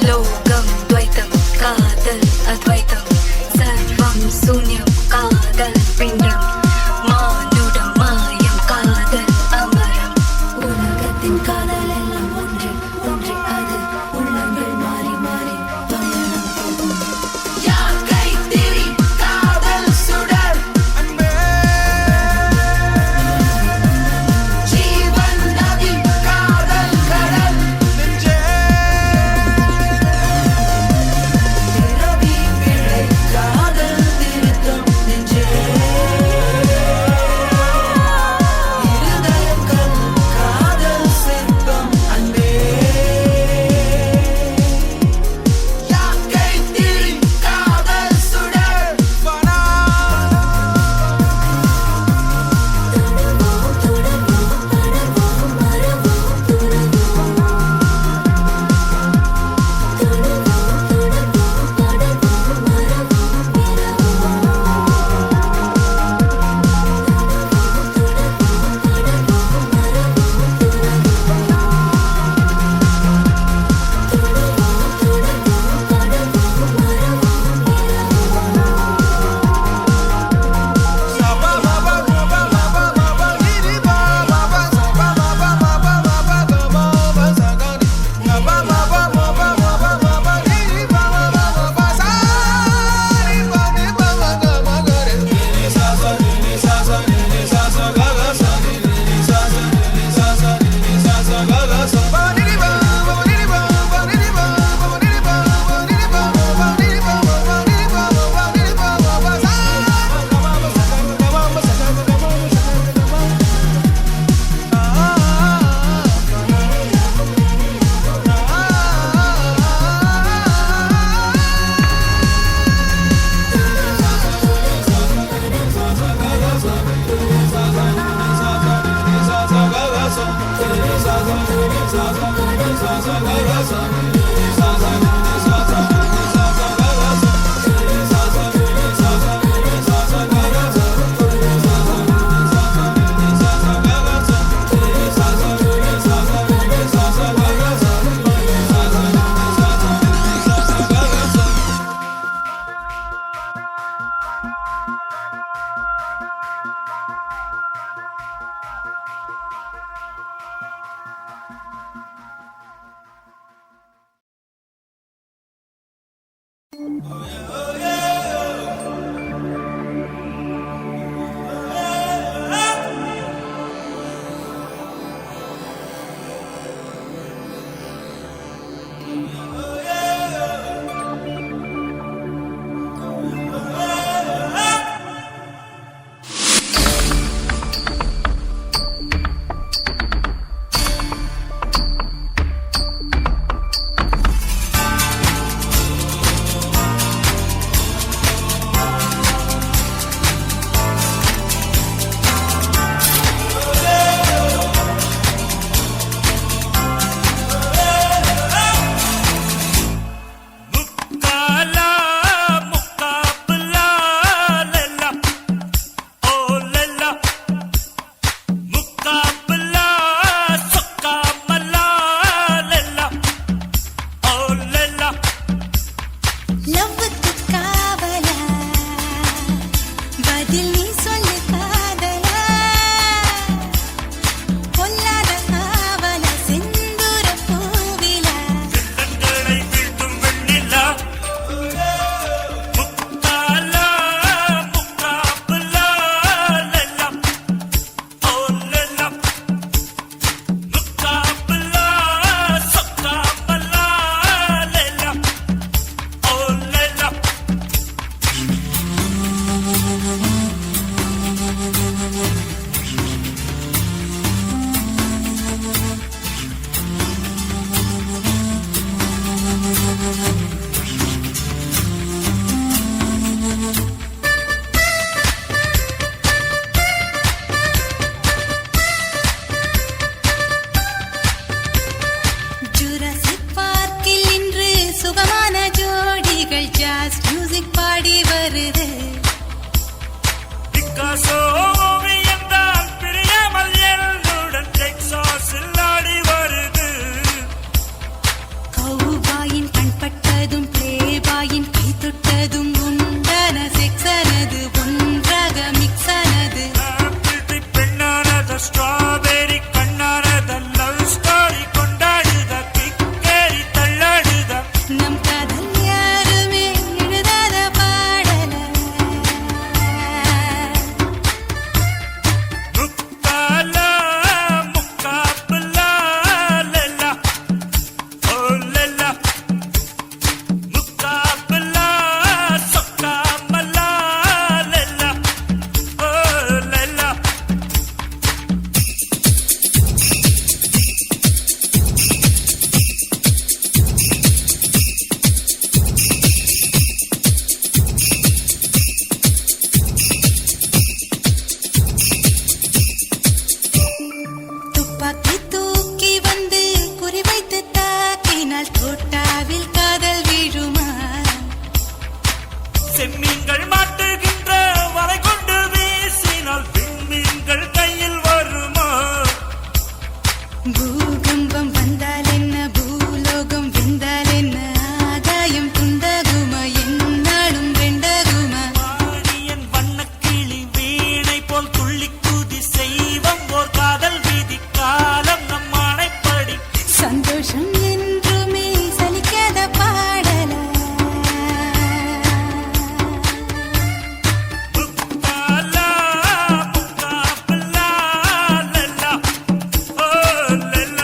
லோகம் துவைத்தம் காதல் அத்வைத்தம் சர்வம் சூன்யம் காதல் பிண்டம் மானுடம் மாயம் காதல் அமரம் உலகத்தின் காதல் எல்லாம் ஒன்று ஒன்று அது உள்ளங்கள் மாறி மாறி பயணம் போகும் யாக்கை திரி காதல் சுடர் அன்பே ஜீவன் நதி காதல் கடல் நெஞ்சே பிறவி பிழை காதல் திருத்தம் நெஞ்சே இருதயம் கண் காதல் சிற்பம் அன்பே யாக்கை திரி காதல் சுடர் வனா செவ்வாயின் கை தொட்டதும் உண்டான செக்ஸானது ஒன்றாக மிக்ஸ் ஆனது பெண்ணானத ஸ்ட்ராபெரி கண்ணானத லவ் ஸ்டோரி கொண்டாடுத கிக்கேரி தள்ளாடுத நம் காதல் யாருமே எழுதாத பாடல முக்காலா முக்காபுலா லெல்லா ஓ லெல்லா முக்காபுலா சொக்காமலா லெல்லா ஓ லெல்லா துப்பாக்கி தூக்கி வந்து குறிவைத்து தாக்கினால் தோட்டாவில் காதல் விழுமா செம்மீன்கள் மாட்டுகின்ற வலை கொண்டு வீசினால் விண்மீன்கள் கையில் வருமா பூகம்பம் வந்தால் என்ன பூலோகம் வெந்தால் என்ன ஆகாயம் துண்டகுமா என்னாலும் ரெண்டகுமா வாணியன் வண்ணக்கிளி வீணை போல் துள்ளி குதி செய்வம் ஓர் காதல் வீதி காலம் நம் ஆணைப்படி சந்தோஷம் என்றுமே சலிக்காத பாடல முக்காலா முக்காபுலா லெல்லா ஓ லெல்லா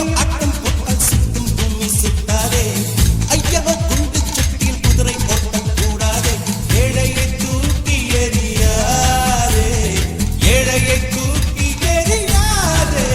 ரோமியோ ஆட்டம் போட்டால் சுத்தும் பூமி சுத்தாதே ஐயவ குண்டு சட்டியில் குதிரை ஓட்டம் கூடாதே ஏழையை தூக்கி எறியாதே ஏழையை தூக்கி எறியாதே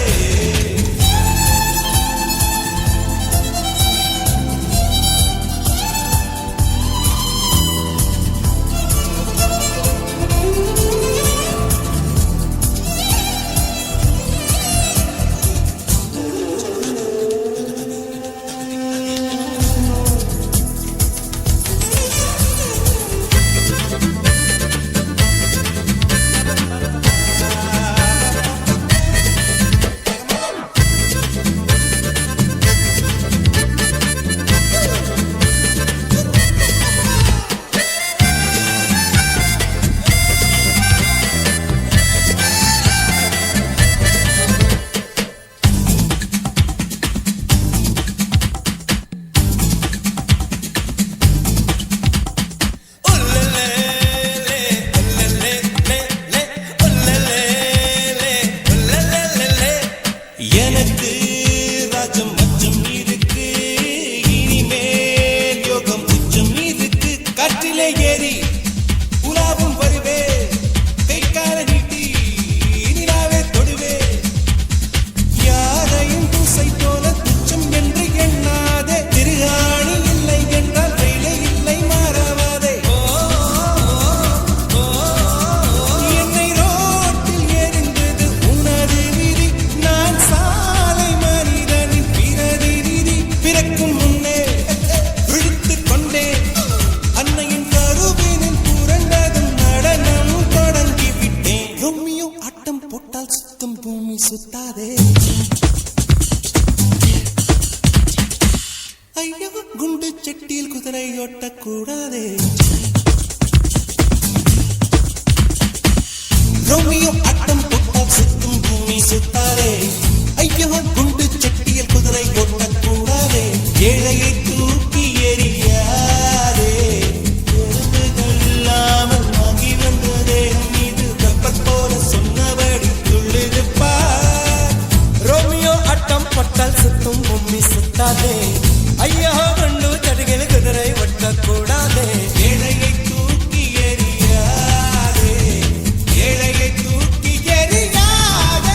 எனக்கு ராஜம் மச்சம் இருக்கு இனிமேல் யோகம் உச்சம் இருக்கு காற்றிலே ஏறி உலாவும் வருவே கைக்கால நீட்டி நிலாவே தொடுவே யாரையும் தூசை போல துச்சம் என்று எண்ணாதே திருகாணி இல்லை என்றால் வேலை இல்லை மாறாவாதே என்னை ரோட்டில் எரிந்தது உனது விதி நான் சாலை மனிதனின் பிரதிநிதி பிறக்கும் முன்னே விழித்துக் கொண்டே அன்னையின் கருவினில் புரண்டதும் நடனம் தொடங்கிவிட்டேன் ரோமியோ ஆட்டம் போட்டால் சுத்தும் பூமி சுத்தாதே ஐயோ குண்டு சட்டியில் குதிரை ஓட்டக்கூடாதே ரோமியோ ஆட்டம் போட்டால் சுத்தும் பூமி சுத்தாதே ஐயோ குண்டு சட்டியில் குதிரை ஓட்டக்கூடாதே ஏழையை தூக்கி எறியாதே எறும்புகள் இல்லாமல் வாங்கி வந்ததே மீது வெப்பத் போல சொன்னபடி துள்ளிருப்பார் ரோமியோ ஆட்டம் போட்டால் சுத்தும் பூமி சுத்தாதே ஐயோ குண்டு சட்டியில் குதிரை ஓட்டக்கூடாதே ஏழையை தூக்கி எறியாதே ஏழையை தூக்கி எறியாதே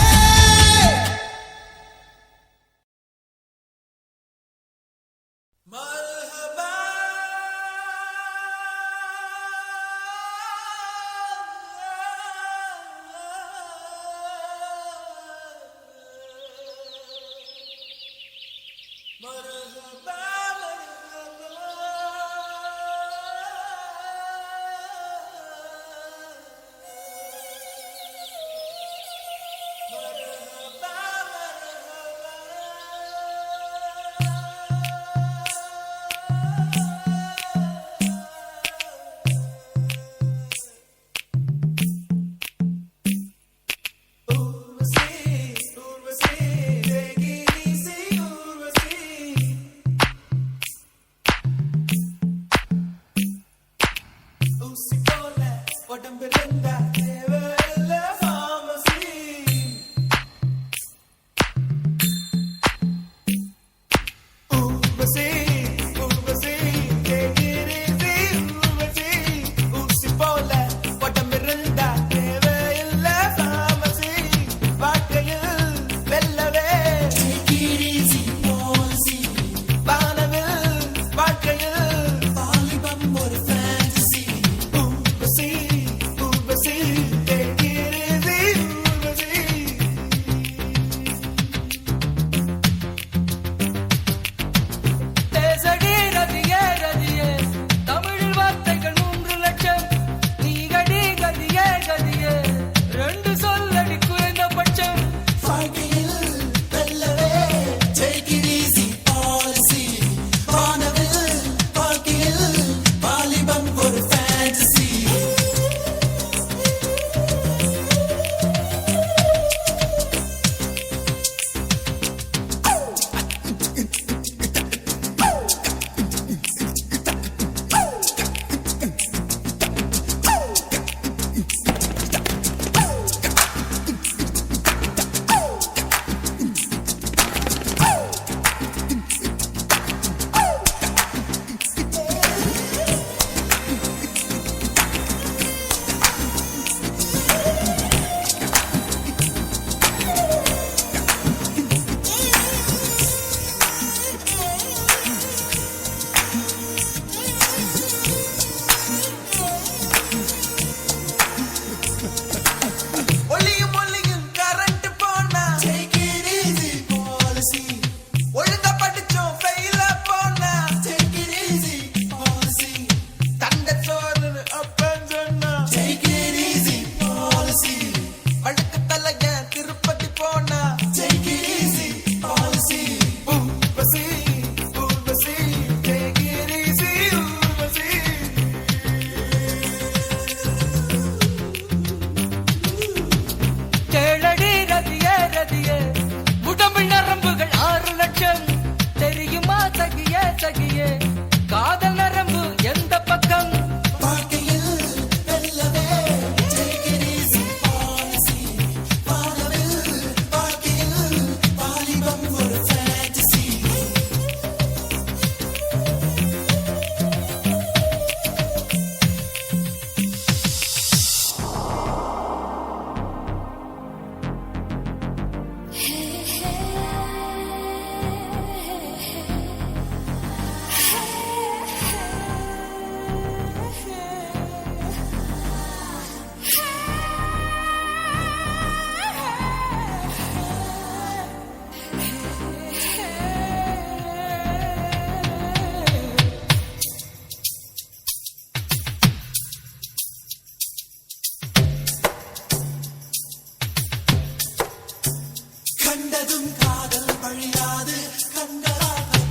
கண்டதும் காதல் வழியாது கண்டதாகும்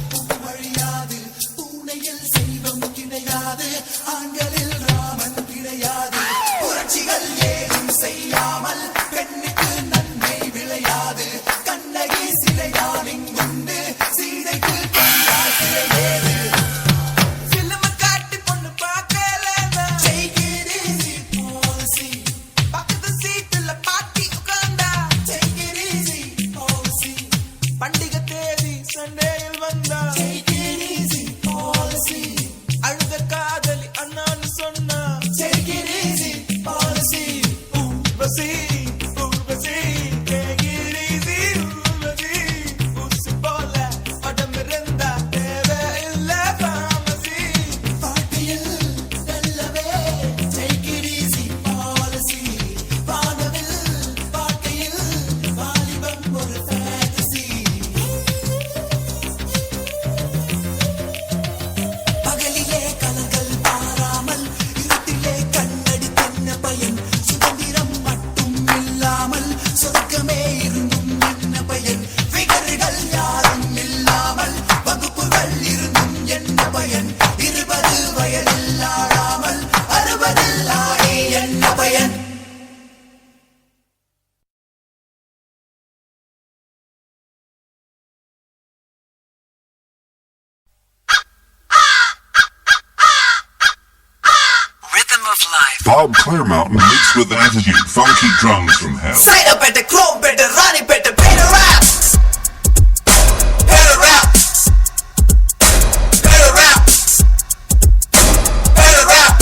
வழியாது பூனையில் செல்வம் கிடையாது ஆண்களில் ராமன் கிடையாது புரட்சிகள் ஏதும் செய்யாமல் பெண்ணுக்கு நன்மை விளையாது கண்ணகி சிலைதான் இங்குண்டு சீதைக்கு கண்டால் சிலையேது சிலம காட்டி பொண்ணு பார்க்கல take it easy policy பக்கத்து சீட்டுல பாட்டி உட்கார்ந்தா take it easy policy பண்டிகை தேதி சண்டேயில் வந்தா take it easy policy அழுத காதலி அண்ணான்னு சொன்னா take it easy policy Urvashi Urvashi take it easy Urvashi ஊசி போல உடம்பிருந்தா தேவையில்ல pharmacy பாட்டியில் நல்லவே take it easy policy வானவில் பாட்டியில் வாலிபம் ஒரு fantasy பகலிலே கலங்கள் பாராமல் இருட்டிலே கண்ணடி தென்ன பயன் சுதந்திரம் மட்டும் இல்லாமல் சொர்க்கமே இருந்தும் என்ன பயன் விகர்கள் யாரும் இல்லாமல் வகுப்புகள் இருந்தும் என்ன பயன் 20 வயதில் ஆடாமல் 60 ஆடி என்ன பயன் Rhythm of life. Bob Clearmountain mixed with attitude, funky drums from hell. Side up at the chrome better Ronnie better better rap better rap better rap better rap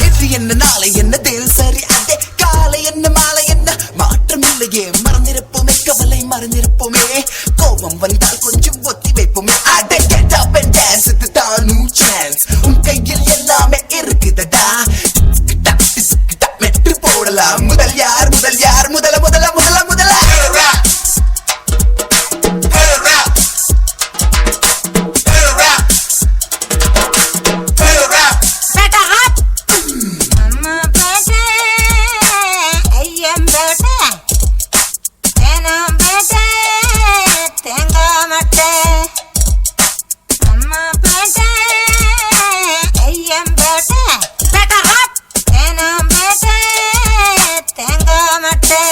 இன்று என்ன நாளை என்ன தேல் சரி அதே காலை என்ன மாலை என்ன மாற்றம் இல்லையே மறந்திருப்போமே கவலை மறந்திருப்போமே கோபம் வந்தால் கொஞ்சம் ஒத்தி வைப்போமே அட get up and dance இதுதான் new chance உன் கையில் எல்லாமே இருக்குதடா மெட்டு போடலாம் முதல் யார் முதல் யார் முதல முதல முதல முதல அம்மா பேட்டை ஐயம் பேட்டை தேனம் பேட்டை தேங்காய் மட்டை அம்மா பேட்டை ஐயம் பேட்டை தேனம் பேட்டை தேங்காய் மட்டை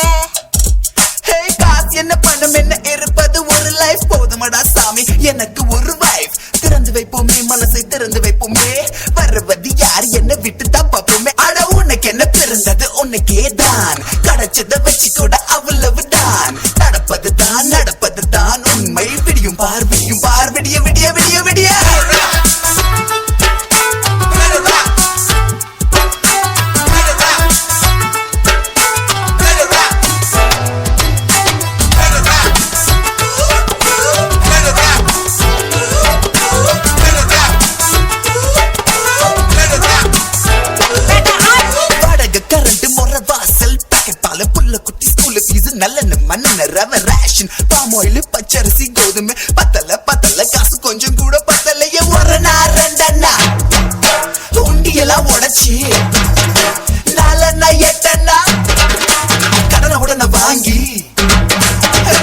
காசு என்ன பணம் என்ன இருப்பது ஒரு லைஃப் போதுமடா சாமி எனக்கு ஒரு வைஃப் திறந்து வைப்போமே மனசை திறந்து வைப்போமே வருவது யார் என்ன விட்டு தான் பார்ப்போமே அட உனக்கு என்ன பிறந்தது உனக்கே தான் கிடைச்சத வச்சு கூட அவ்வளவு தான் நடப்பது தான் உண்மை விடியும் பார் விடிய விடிய விடிய விடிய வாடகை கரண்ட் முறை வாசல் பாக்கெட் பால புள்ள குட்டி ஸ்கூல் ஃபீஸ் நல்லெண்ண மண்ணெண்ண ரவ ரேஷன் பாம் ஆயில் பச்சரிசி கோதுமை பத்தல காசு கொஞ்சம் கூட பத்தலையே ஒரு நாள் ரெண்டண்ணா உண்டியெல்லாம் உடைச்சி நாலண்ணா எட்டண்ணா கடனை உடனே வாங்கி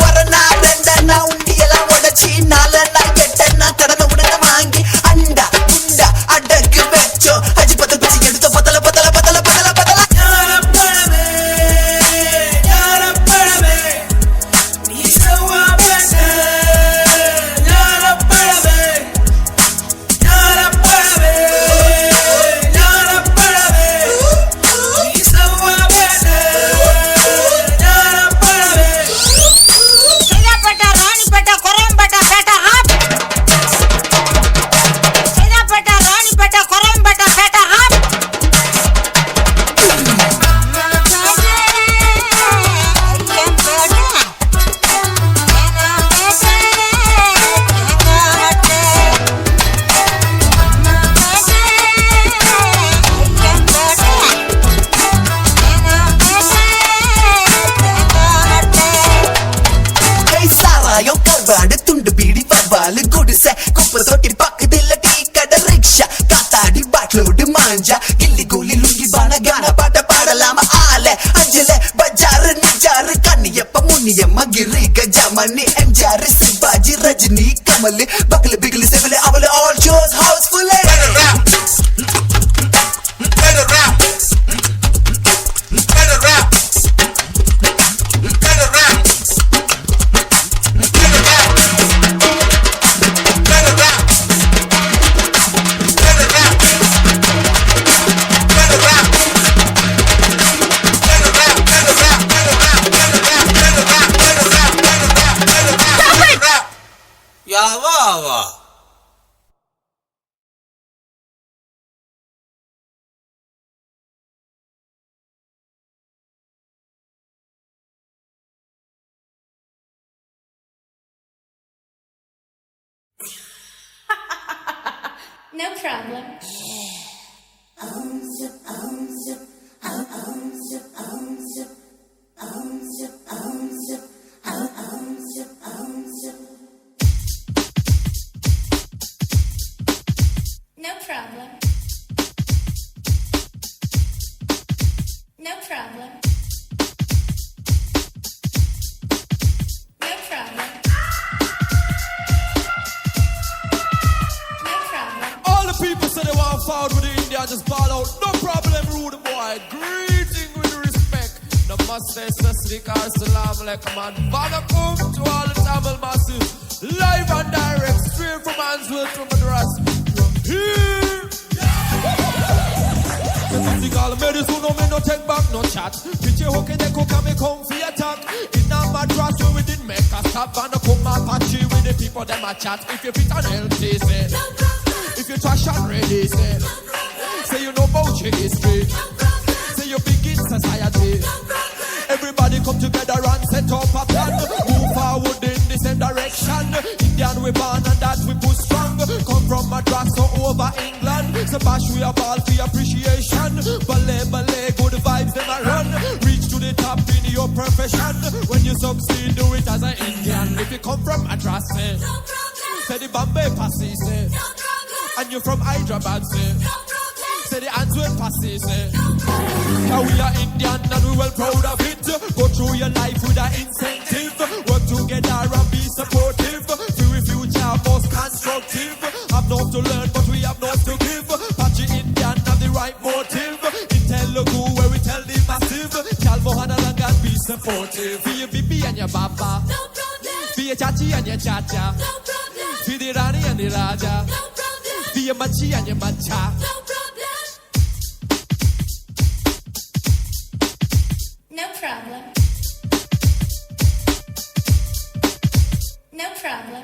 ஒரு நாள் ரெண்டண்ணா உண்டியெல்லாம் உடைச்சி நாலண்ணா எட்டண்ணா கடனை உடனே வாங்கி அண்டா குண்டா அடகு வச்சோ அஜி பத்த பிச்சு எடுத்த பத்தல பத்தல பத்தல பத்தல பத்தல ஞானப்பழமே நீ செவ்வா பெண்ணே ஞானப்பழமே ஞானப்பழமே நீ செவ்வா பெண்ணே குடிசை குப்பை தொட்டி பக்கத்துல டீ கடை ரிக்ஷா காத்தாடி பாட்லோடு மாஞ்சா கில்லி கோலி லுங்கி பான கான பாட்ட பாடலாம ஆல அஞ்சல பஜாரு நிஜாரு கண்ணியப்ப முன்னியம்மா கிரி கஜாமணி எம்ஜிஆர் சிவாஜி ரஜினி கமல் பக்கல பிகலி செவல அவள all shows houseful யாவா No problem. No problem. No problem. No problem. No problem. All the people say they want forward with the India, just ball out. No problem, rude boy. Greeting with respect. Namaste, Sasrikar, Salam Alaikum, and Bagakum to all the Tamil masses. Live and direct, straight from Answell to Madras. Here! All the ladies who know me no take back no chat. Picture how can they cook and me come for attack. In a madras where we didn't make a stop and a come and patchy with the people them a chat. If you fit and healthy say, if you trash and ready say, say you know about your history, say you big in society. Everybody come together and set up a plan. Move forward in the same direction. Indian we born and that we push strong. Come from Madras so over England. So bash we a ball for appreciation. Ballet, ballet, good vibes them a run. Reach to the top in your profession. When you succeed, do it as an Indian. If you come from Madras, say, say the Bombay Passy, say, and you from Hyderabad, say, say the Answell Passy, say. Now we are Indian and we well proud of it. Go through your life with an incentive. Work together and be supportive. For your future most constructive. Have not to learn but we have not to give. Patchy Indian have the right motive. In Telugu where we tell the massive. Tell Mohana and be supportive. For your bibi and your baba. No problem. For your chachi and your chacha. No problem. For the Rani and the Raja. No problem. For your machi and your macha. No problem. No problem. No problem.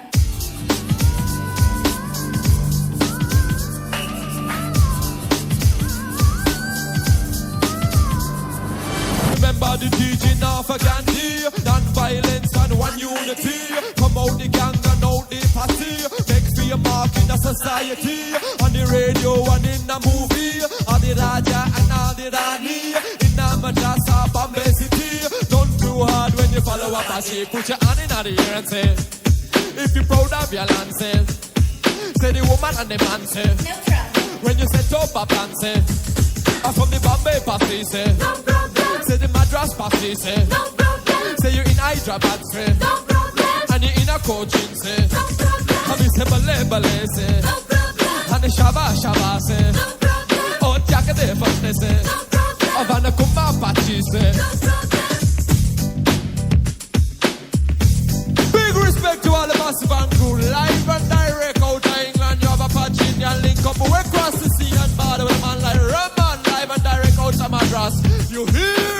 Remember the teaching of a Gandhi, non-violence and one unity. Come out the gang and out the party. Make for your mark in the society. On the radio and in the movie. All the Raja and all the Rani. In the Madras or Bombay City. Don't too hard when you follow up a sheep. Put your hand in the air and say, if you're proud of your land, say, say the woman and the man, say. No problem. When you set up a plan, say, I'm from the Bombay party, say. No problem. Say the Madras party, say. No problem. Say you in Hyderabad, say. No problem. And you in a coaching, say. No problem. And me say ballet, ballet, say. No problem. And the shaba, shaba, say. No problem. Oh, jacket, they fuck, say. No problem. Oh, van a kumba pachi, say. No problem. Big respect to all the massive and crew. Live and direct out of England. You have a patch in your link up. We cross the sea and border with a man like Raman. Live and direct out of Madras. You hear?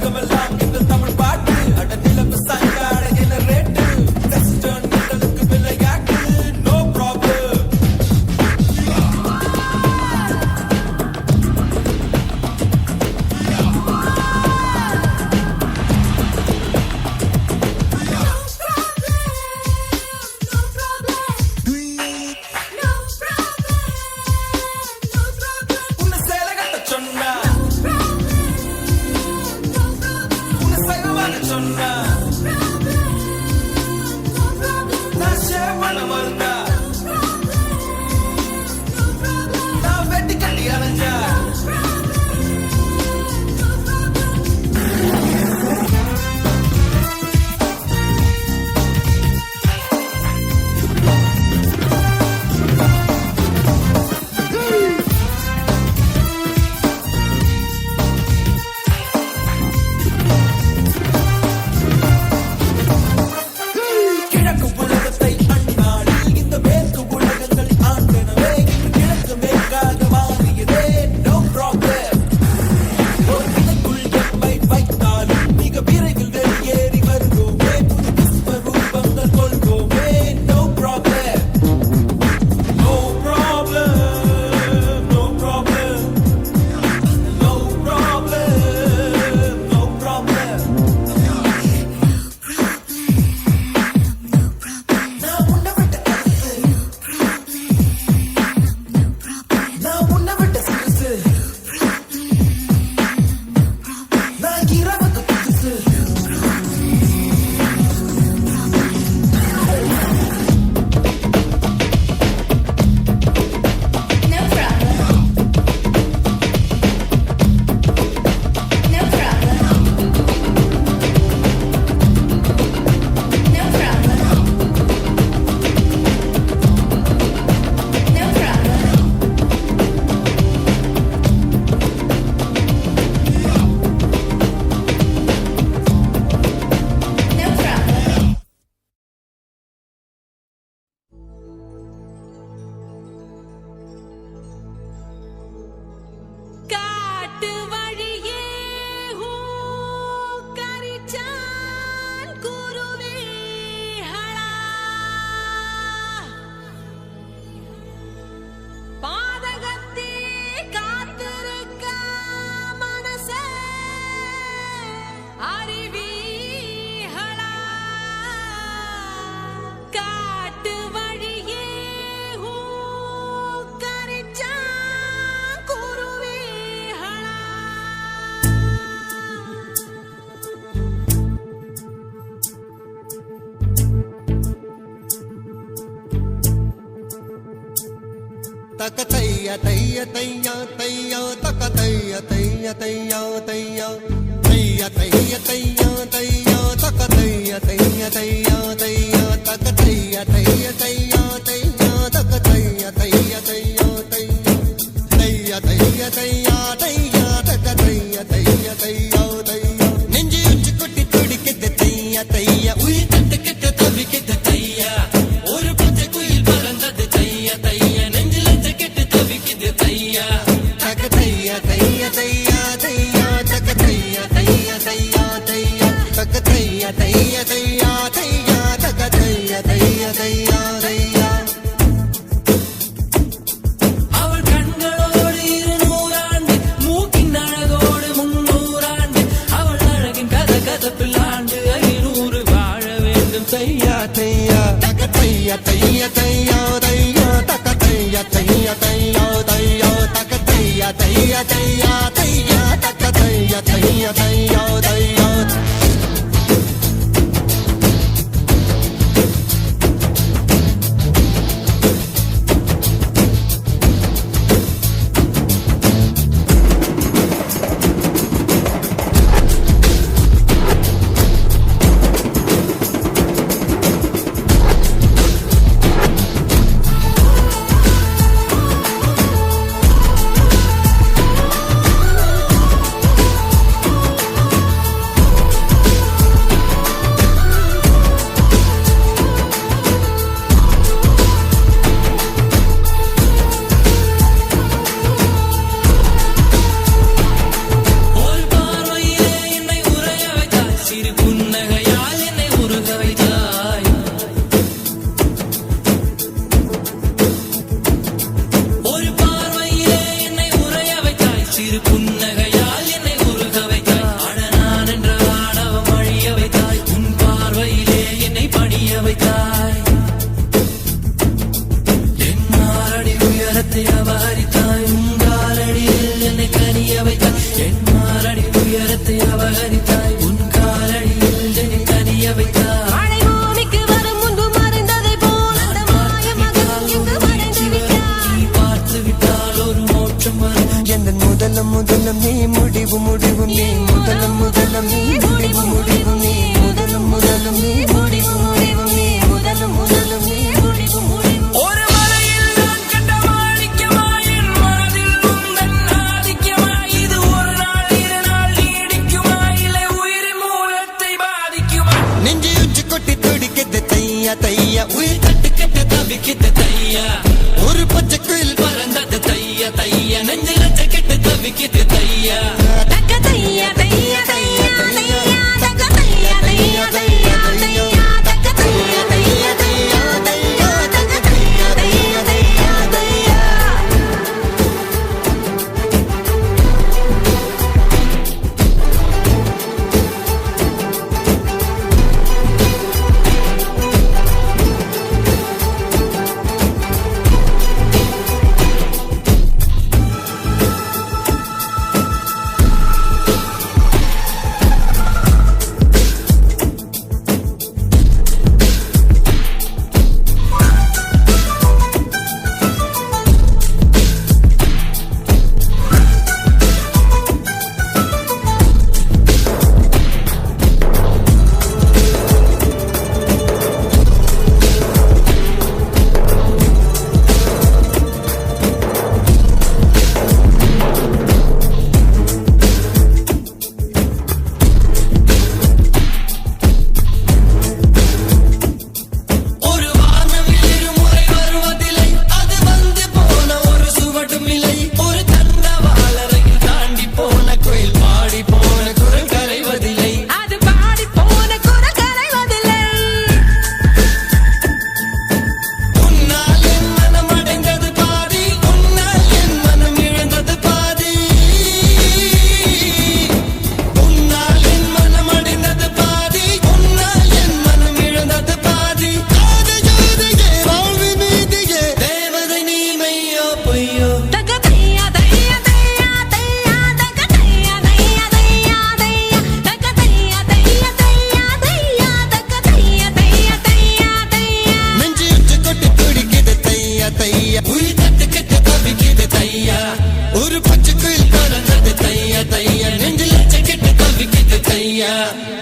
Come along in the Tamil part. taka taya taya taya taya taka taya taya taya taya taya taya taya taya taka taya taya taya taya taka taya taya taya taya taka taya taya taya taya taya taya taya taya taka taya taya taya taya நெஞ்சு உச்சி கொட்டி துடிக்குது தையா தையா உயிர் தட்டு கெட்ட தவிக்குது தையா ஒரு பச்சை குயில் பறந்தது தையா தையா நெஞ்சில கெட்டு தவிக்குது தையா தக தையா தையா தையா தையா தக தையா தையா தையா தையா தக தையா தையா தையா தையா தக தையா தையா தையா தையா அவள் கண்களோடு 200 ஆண்டு மூக்கின் அழகோடு 300 ஆண்டு அவள் அழகின் கதகதப்பில் ஆண்டு 500 வாழ வேண்டும் தையா தையா தக தையா தையா தையா தையா தக தையா தையா தையா தையா தக தையா தையா தையா தையா தக தையா தையா தையா தையா மழை பூமிக்கு வரும் முன்பு மறைந்ததை போல் அந்த மாயமகன் இங்கு மறைந்து விட்டான். எந்த முதலம் முதலம் நீ முடிவு முடிவு நீ முதலம் முதலம் நீ முடிவு முடிவு நீ முதலம் முதலம் நீ முடிவு முடிவு நீ முதலம் முதலம் நீ முடிவு முடிவு ஒரு மலையில் நான் கண்ட மாணிக்கமாய் என் மனதில் உந்தன் ஆதிக்கமாய் இது ஒரு நாள் 2 நாள் நீடிக்குமா இல்லை உயிரின் மூலத்தை பாதிக்குமா நெஞ்சு உச்சி கொட்டி துடிக்குது தையா தையா உயிர் தட்டு கெட்ட தவிக்குது தையா ஒரு பச்சை குயில் பறந்தது தையா தையா நெஞ்சில கெட்டு தவிக்குது தையா தக தையா தையா தையா தையா தக தையா தையா தையா தையா தக தையா தையா தையா தையா தக தையா தையா தையா தையா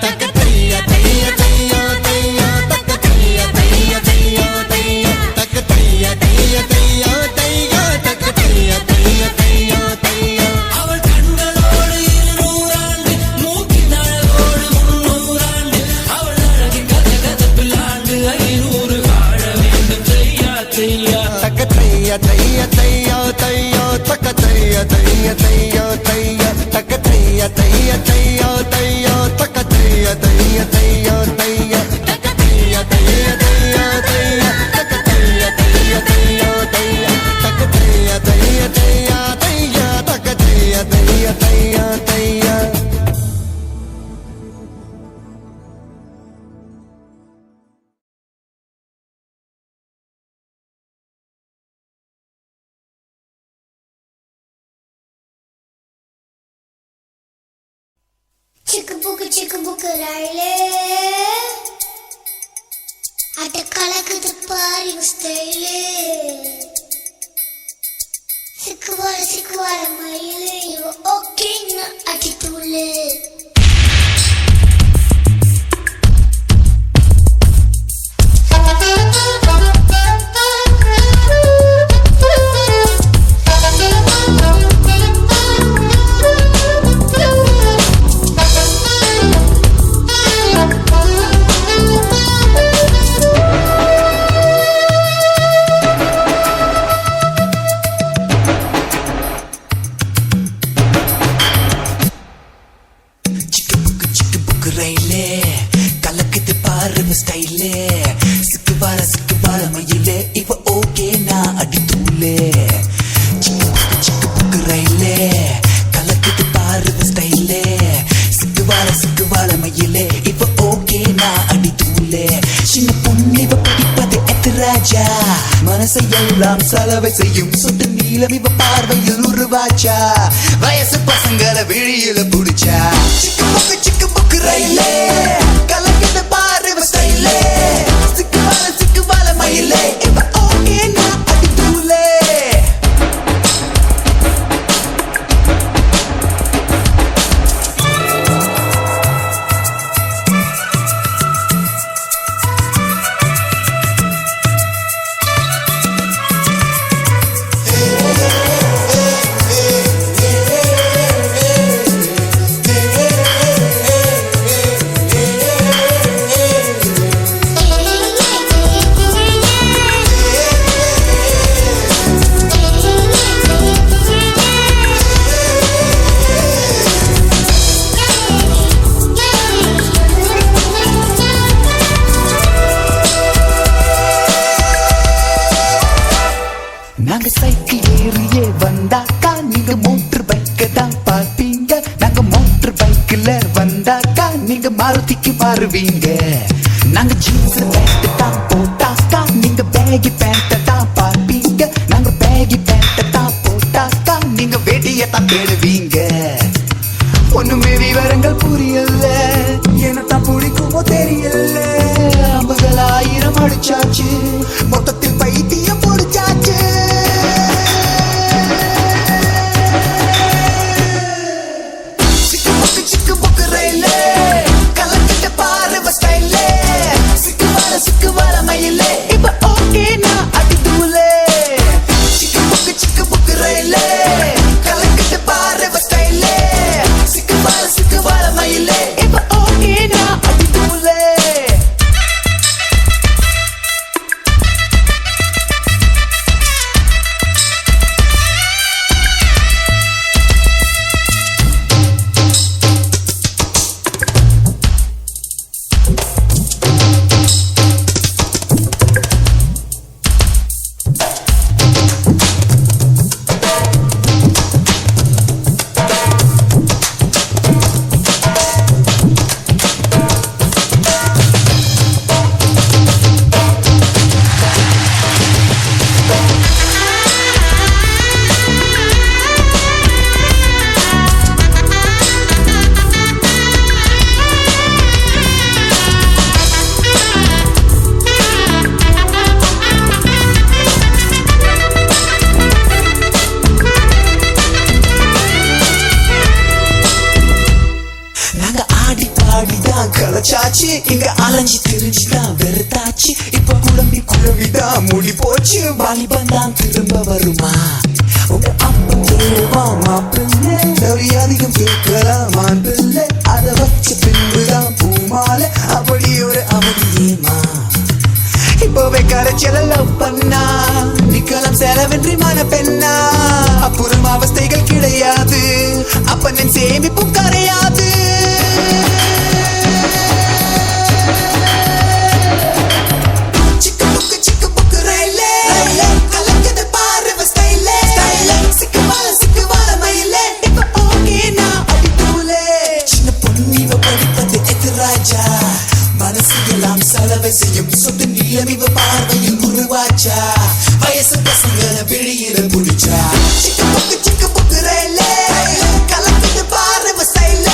தக்க தையா தையா தையா தையா தக்க தையா தையா தையா தையா தக்க தையா தையா தையா தையா தக்க தையா தையா தையா தையா அவள் கண்களோடு 200 ஆண்டு மூக்கின் அழகோடு 300 ஆண்டு அவள் அழகின் கதகதப்பில் ஆண்டு 500 வாழ வேண்டும் தையா தையா தக்க தையா தையா தையா தையா தக்க தையா தையா தையா தையா தக்க தையா தையா தையா தையா தக்க தையா தையா தையா தையா தக்க தையா தையா தையா தையா தக்க தையா தையா தையா தையா தக்க தையா தையா தையா தையா தக்க தையா தையா தையா தையா சிக்கு புக்கு ரயிலே அட்ட கலக்குது பாரு ஸ்டைலே சிக்குவார மயிலே இவ ஓகேன்னு அடித்தூளே ரயிலே கலக்குது பாரு ஸ்டைலே சிக்குவார மயிலே இப்ப ஓகே நான் அடித்தூளே சிக்கு புக்கு ரயிலே கலக்குது பாரு ஸ்டைலே சிக்குவார மயிலே இப்ப ஓகே நான் அடித்தூளே சின்ன பொன்னிவ பிடிப்பது எத்தராஜா மனசை எல்லாம் சலவை செய்யும் சொட்டு நீளம் இவ பார்வையில் உருவாச்சா வயசு பசங்களை விழியில புடிச்சா சிக்கு புக்கு ரயிலே கலக்குது பாரு ஸ்டைலே சிக்குவார மயிலே இப்ப ஓகே நான் அடித்தூளே நாங்க சைக்கிள் ஏறியே வந்தாக்கா நீங்க மோட்டர் பைக்க தான் பார்ப்பீங்க நாங்க மோட்டர் பைக்ல வந்தாக்கா நீங்க மாருதிக்கு மாறுவீங்க நாங்க ஜீன்ஸ் பேண்ட் தான் போட்டாக்கா நீங்க பேகி பேண்ட் தான் பார்ப்பீங்க நாங்க பேகி பேண்ட் தான் போட்டாக்கா நீங்க வெடிய தான் தேடுவீங்க ஒண்ணுமே விவரங்கள் புரியல என்னத்தான் பிடிக்குமோ தெரியல 50,000 அடிச்சாச்சு மொத்தத்தில் பைத்தியம் பிடிச்சாச்சு சிக்கு புக்கு ரயிலே கலக்கிட்ட பாரு ஸ்டைலே சிக்குவார மயிலே இப்ப ஓகே நான் அடித்தூளே சிக்கு புக்கு ரயிலே கலக்கிட்ட பாரு ஸ்டைலே சிக்குவார மயிலே தான் களைச்சாச்சு இங்க அலைஞ்சி திரிஞ்சுதான் வெறுத்தாச்சு இப்ப குழம்பிதான் மூடி போச்சு வாலிபன் தான் திரும்ப வருமா உங்க அப்பா தேவா மாப்பிள்ளை அதிகம் கேட்கலாமா பிள்ளை அதை வச்ச பின்புதான் பூமாலை அப்படி ஒரு அவதியேமா இப்போவே கரைச்சல லவ் பண்ணா நிக்கலாம் செலவின்றி மன பெண்ணா அப்புறம் அவஸ்தைகள் கிடையாது அப்பனின் சேமிப்பும் கரையாது சிக்கு புக்கு ரயிலே கலக்குது பாரு ஸ்டைலே சிக்கு வாழ மயிலே இப்ப ஓகே நான் அடி தூளே சின்ன பொண்ணு படிப்பது எதிராஜா மனசு எல்லாம் செலவை செய்யும் சொட்டு நீளம் இவ பார்வையில் உருவாச்சா வயசு பசங்கள வெளியில புடிச்சா சிக்கு புக்கு ரயிலே கலக்குது பாரு ஸ்டைலே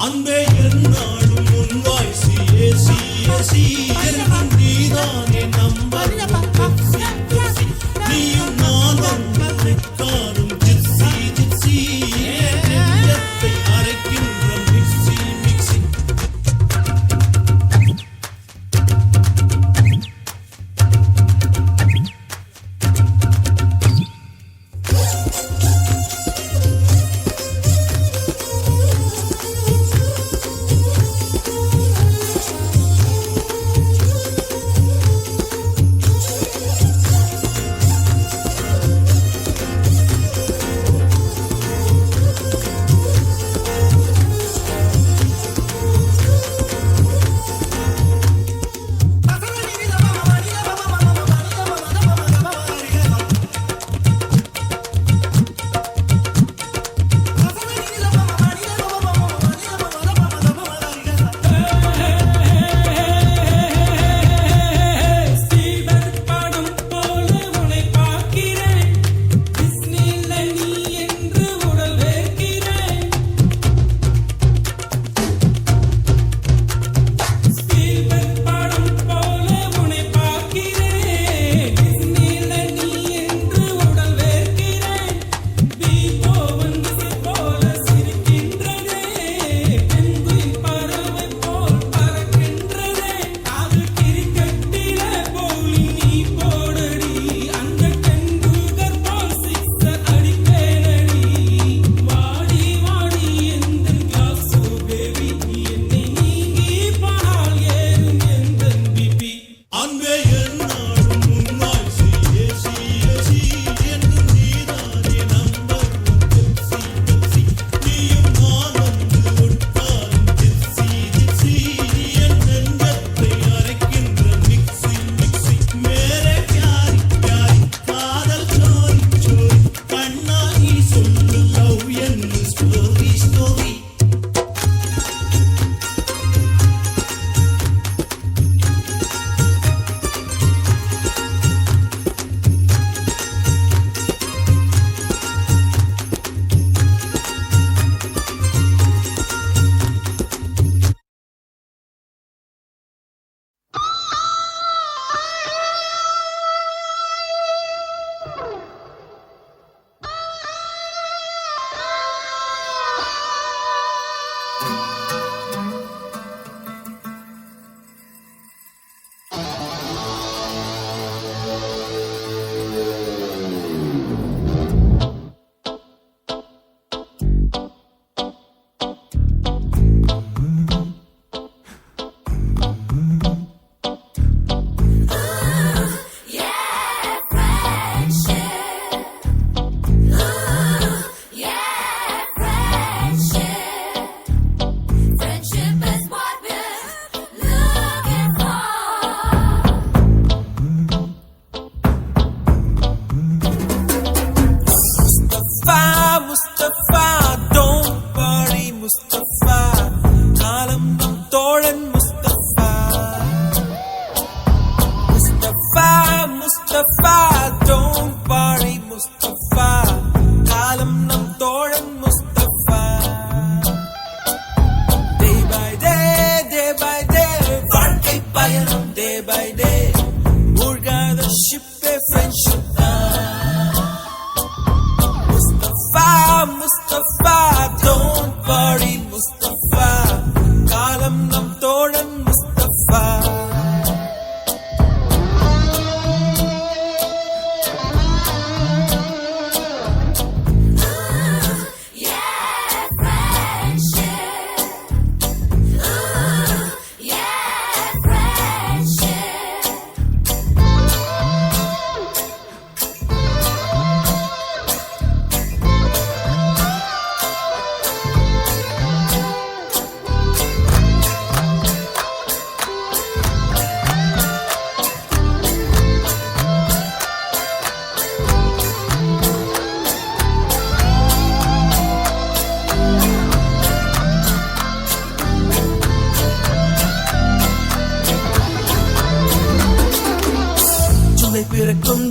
அன்பே என்னாலும் உன் வாய்ஸ் ஏசி ஏசி என்றும் நீதானே நம்பர் நீயும் நானும் காரும் ஜிப்சி ஜிப்சி நெஞ்சத்தை அரைக்கின்ற மிக்சி மிக்சி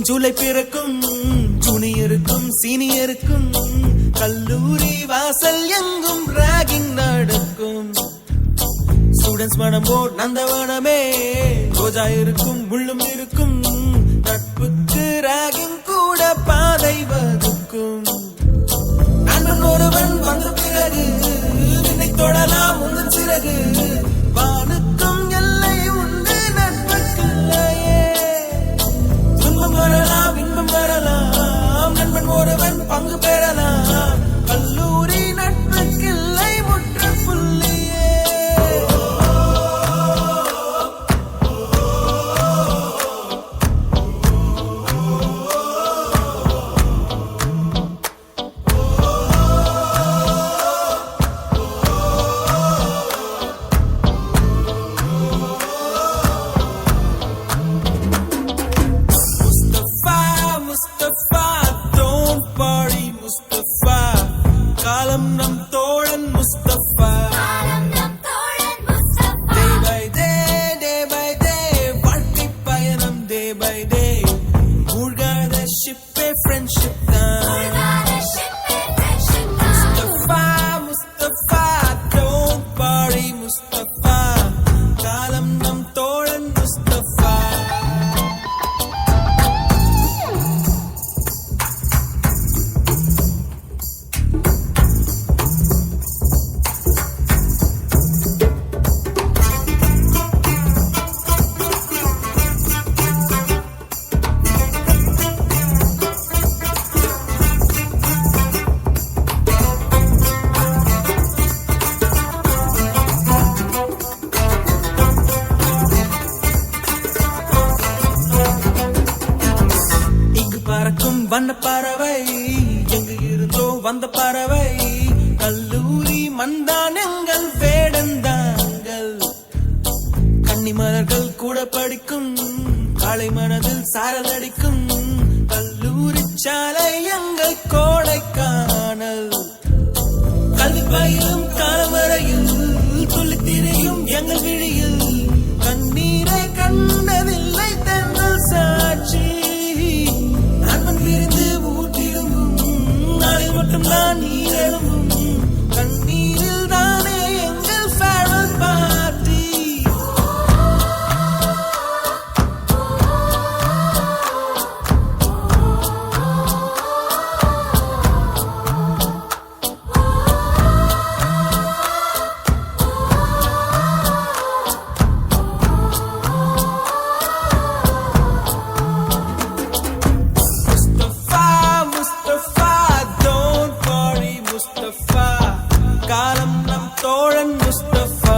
ஜூலை பிறக்கும் ஜூனியருக்கும் சீனியருக்கும் கல்லூரி வாசல் எங்கும் ராகிங் நடக்கும். ஸ்டூடெண்ட்ஸ் மனம் போர் நந்தவனமே ரோஜா இருக்கும் முள்ளும் இருக்கும் நட்புக்கு ராகிங் கூட பாதை வகுக்கும் நண்பன் ஒருவன் வந்த பிறகு விண்ணை தொடலாம் உங்கள் சிறகு வானுக்கும் எல்லை உண்டு நட்புக்குள்ளையே துன்பம் வரலாம் இன்பம் வரலாம் நண்பன் ஒருவன் பங்கு பெறலாம் கல்லூரி நட்புக்கில்லை முற்றுப்புள்ளியே Mustafa, don't worry Mustafa காலம் நம் தோழன் Mustafa day by day வாழ்க்கை பயணம் day by day மூழ்காத ஷிப்பே ஃப்ரெண்ட்ஷிப் தான் Mustafa, don't worry Mustafa காலம் நம் தோழன் Mustafa பறக்கும் வண்ண பறவை எங்கு இருந்தோ வந்த பறவை கல்லூரி மந்தான் எங்கள் வேடந்தாங்கள் கன்னிமலர்கள் கூட படிக்கும் காலை மனதில் சாரல் அடிக்கும் கல்லூரி சாலை எங்கள் கோடைக்கானல் கல்வி பயிலும் காலவரையில் துள்ளி திரியும் எங்கள் விழியில் கண்ணீரை கண்டதில்லை தென்றல் சாட்சி பிரிந்து ஊட்டிடும் நாளை மட்டும் தான் நீர் எழும்பும் கண்ணீரில் தானே எங்கள் farewell party Mustafa, don't worry Mustafa காலம் நம் தோழன் Mustafa